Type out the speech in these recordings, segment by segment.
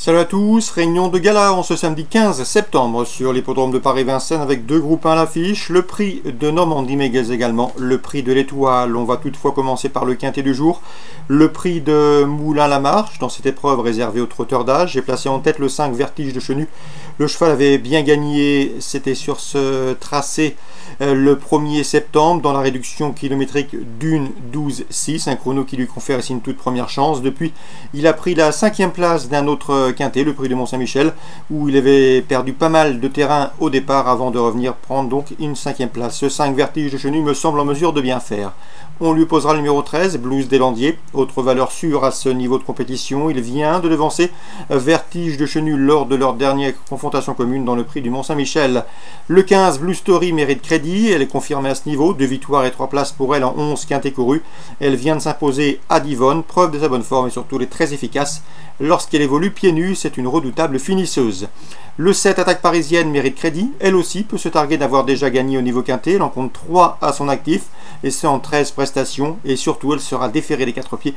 Salut à tous, réunion de gala en ce samedi 15 septembre sur l'hippodrome de Paris-Vincennes avec deux groupes 1 à l'affiche, le prix de Normandie mais également le prix de l'Étoile. On va toutefois commencer par le quintet du jour, le prix de Moulin-la-Marche dans cette épreuve réservée aux trotteurs d'âge. J'ai placé en tête le 5 Vertige de Chenu. Le cheval avait bien gagné, c'était sur ce tracé le 1er septembre dans la réduction kilométrique d'une 12,6, un chrono qui lui confère ici une toute première chance. Depuis, il a pris la 5e place d'un autre quintet, le prix de Mont-Saint-Michel, où il avait perdu pas mal de terrain au départ avant de revenir prendre donc une 5e place. Ce 5 Vertige de Chenu me semble en mesure de bien faire. On lui posera le numéro 13, Blues des Landiers, autre valeur sûre à ce niveau de compétition. Il vient de devancer Vertige de Chenu lors de leur dernière confrontation commune dans le prix du Mont-Saint-Michel. Le 15, Blue Story mérite crédit, elle est confirmée à ce niveau, 2 victoires et 3 places pour elle en 11 quintets courus. Elle vient de s'imposer à Divonne, preuve de sa bonne forme et surtout elle est très efficace. Lorsqu'elle évolue pieds nus, c'est une redoutable finisseuse. Le 7, Attaque Parisienne, mérite crédit. Elle aussi peut se targuer d'avoir déjà gagné au niveau quintet. Elle en compte 3 à son actif, et c'est en 13 prestations. Et surtout, elle sera déférée des 4 pieds,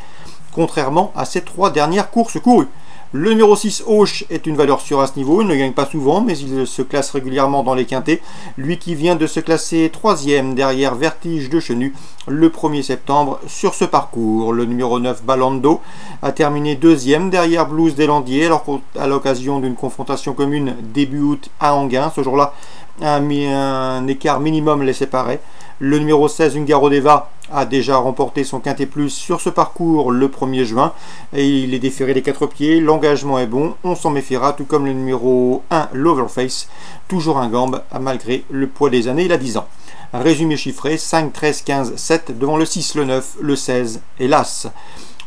contrairement à ses 3 dernières courses courues. Le numéro 6, Auch, est une valeur sûre à ce niveau. Il ne gagne pas souvent, mais il se classe régulièrement dans les quintets. Lui qui vient de se classer 3e derrière Vertige de Chenu le 1er septembre sur ce parcours. Le numéro 9, Balando, a terminé 2e derrière Blues des Landiers, alors qu'à l'occasion d'une confrontation commune début août à Enghien. Ce jour-là, un écart minimum les séparait. Le numéro 16, Ungaro Deva, a déjà remporté son quintet plus sur ce parcours le 1er juin et il est déféré des 4 pieds. L'engagement est bon, on s'en méfiera, tout comme le numéro 1, Loverface, toujours un gambe malgré le poids des années. Il a 10 ans. Résumé chiffré, 5, 13, 15, 7 devant le 6, le 9, le 16 et l'As.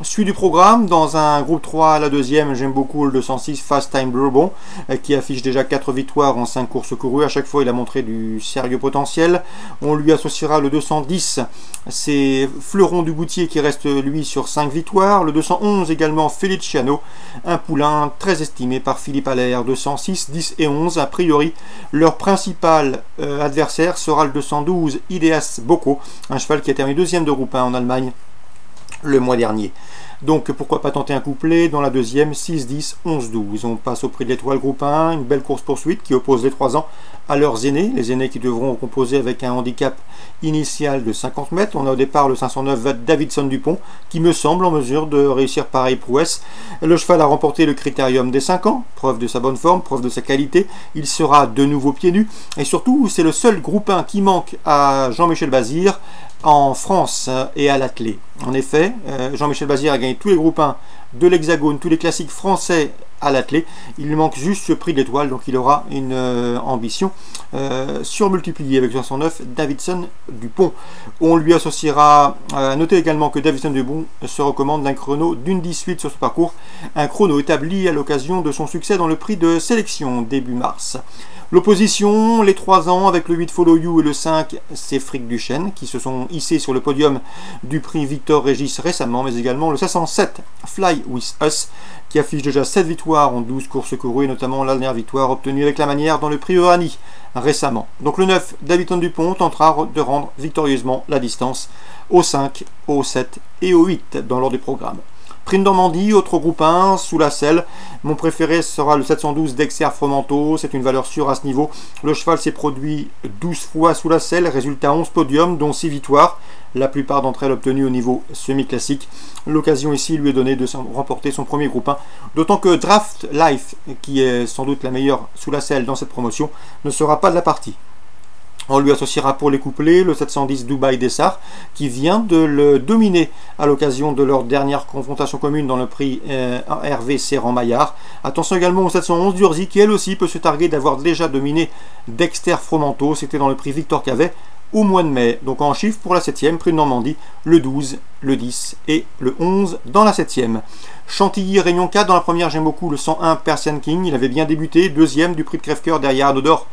Suite du programme, dans un groupe 3 à la deuxième, j'aime beaucoup le 206 Fast Time Bourbon qui affiche déjà 4 victoires en 5 courses courues. À chaque fois, il a montré du sérieux potentiel. On lui associera le 210, c'est Fleuron du Goutier qui reste lui sur 5 victoires. Le 211 également Feliciano, un poulain très estimé par Philippe Allaire. 206, 10 et 11, a priori, leur principal adversaire sera le 212 Ideas Bocco, un cheval qui a terminé 2e de groupe 1 en Allemagne le mois dernier. Donc pourquoi pas tenter un couplet dans la deuxième, 6, 10, 11, 12. On passe au prix de l'Étoile groupe 1, une belle course poursuite qui oppose les 3 ans à leurs aînés, les aînés qui devront composer avec un handicap initial de 50 mètres. On a au départ le 509 Davidson Dupont qui me semble en mesure de réussir pareille prouesse. Le cheval a remporté le critérium des 5 ans, preuve de sa bonne forme, preuve de sa qualité. Il sera de nouveau pieds nus et surtout c'est le seul groupe 1 qui manque à Jean-Michel Bazir en France et à l'attelé. En effet, Jean-Michel Bazir a gagné tous les groupes 1 de l'Hexagone, tous les classiques français à l'attelé. Il lui manque juste ce prix de l'Étoile, donc il aura une ambition surmultipliée avec 509 Davidson Dupont. On lui associera, notez également que Davidson Dupont se recommande d'un chrono d'une 18 sur ce parcours, un chrono établi à l'occasion de son succès dans le prix de sélection début mars. L'opposition, les 3 ans avec le 8 Follow You et le 5 c'est Fric Duchesne qui se sont hissés sur le podium du prix Victor Régis récemment, mais également le 507 Fly With Us qui affiche déjà 7 victoires en 12 courses courues et notamment la dernière victoire obtenue avec la manière dans le prix Uranie récemment. Donc le 9 Davidson Dupont tentera de rendre victorieusement la distance au 5, au 7 et au 8 dans l'ordre du programme. Prix de Normandie, autre groupe 1, sous la selle. Mon préféré sera le 712 Dexter Fromenteau, c'est une valeur sûre à ce niveau. Le cheval s'est produit 12 fois sous la selle, résultat 11 podiums, dont 6 victoires, la plupart d'entre elles obtenues au niveau semi-classique. L'occasion ici lui est donnée de remporter son premier groupe 1, d'autant que Draft Life, qui est sans doute la meilleure sous la selle dans cette promotion, ne sera pas de la partie. On lui associera pour les couplets le 710 Dubaï Dessart qui vient de le dominer à l'occasion de leur dernière confrontation commune dans le prix Hervé Serran-Maillard. Attention également au 711 Durzi qui elle aussi peut se targuer d'avoir déjà dominé Dexter Fromenteau, c'était dans le prix Victor Cavet au mois de mai. Donc en chiffres pour la 7e, prix de Normandie, le 12, le 10 et le 11 dans la 7e. Chantilly, Réunion 4, dans la première j'aime beaucoup le 101 Persian King, il avait bien débuté, 2e du prix de Crèvecoeur derrière Anodor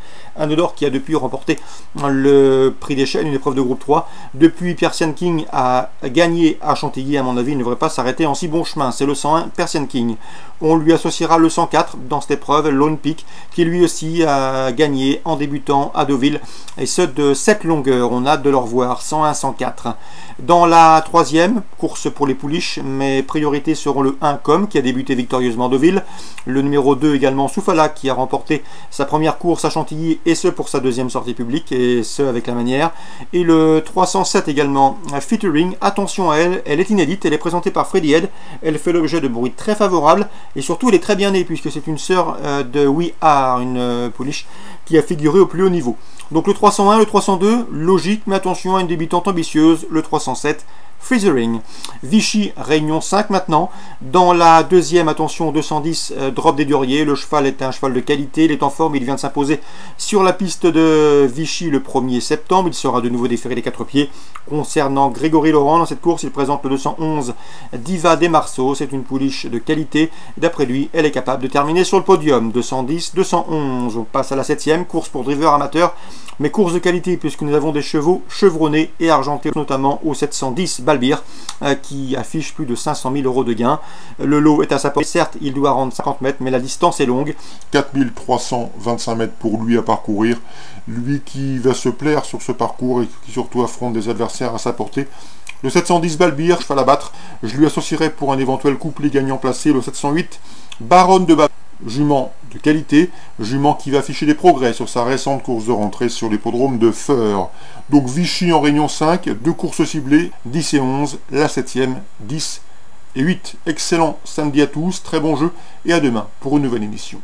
qui a depuis remporté le prix des chaînes, une épreuve de groupe 3. Depuis, Persian King a gagné à Chantilly, à mon avis il ne devrait pas s'arrêter en si bon chemin, c'est le 101 Persian King. On lui associera le 104 dans cette épreuve, Lone Peak, qui lui aussi a gagné en débutant à Deauville, et ce de 7 longueurs, on a hâte de le revoir, 101-104. Dans la 3e, 2e, course pour les pouliches, mais priorité seront le 1 Com qui a débuté victorieusement à Deauville, le numéro 2 également Soufala qui a remporté sa première course à Chantilly et ce pour sa 2e sortie publique et ce avec la manière, et le 307 également Featuring, attention à elle, elle est inédite, elle est présentée par Freddy Head, elle fait l'objet de bruits très favorables et surtout elle est très bien née puisque c'est une sœur de We Are, une pouliche qui a figuré au plus haut niveau. Donc le 301, le 302, logique, mais attention à une débutante ambitieuse, le 307, Freezering. Vichy, Réunion 5 maintenant. Dans la 2e, attention, 210, Drop des Duriers. Le cheval est un cheval de qualité, il est en forme, il vient de s'imposer sur la piste de Vichy le 1er septembre. Il sera de nouveau déféré des 4 pieds. Concernant Grégory Laurent, dans cette course, il présente le 211, Diva des Marceaux. C'est une pouliche de qualité. D'après lui, elle est capable de terminer sur le podium. 210, 211. On passe à la 7e, course pour driver amateur. Mais course de qualité puisque nous avons des chevaux chevronnés et argentés, notamment au 710 Balbir qui affiche plus de 500 000 € de gains. Le lot est à sa portée, certes il doit rendre 50 mètres mais la distance est longue. 4325 mètres pour lui à parcourir, lui qui va se plaire sur ce parcours et qui surtout affronte des adversaires à sa portée. Le 710 Balbir, cheval à battre, je lui associerai pour un éventuel couplet gagnant placé le 708 Baronne de Bab, jument de qualité, jument qui va afficher des progrès sur sa récente course de rentrée sur l'hippodrome de Feur. Donc Vichy en Réunion 5, 2 courses ciblées, 10 et 11, la 7e, 10 et 8. Excellent samedi à tous, très bon jeu et à demain pour une nouvelle émission.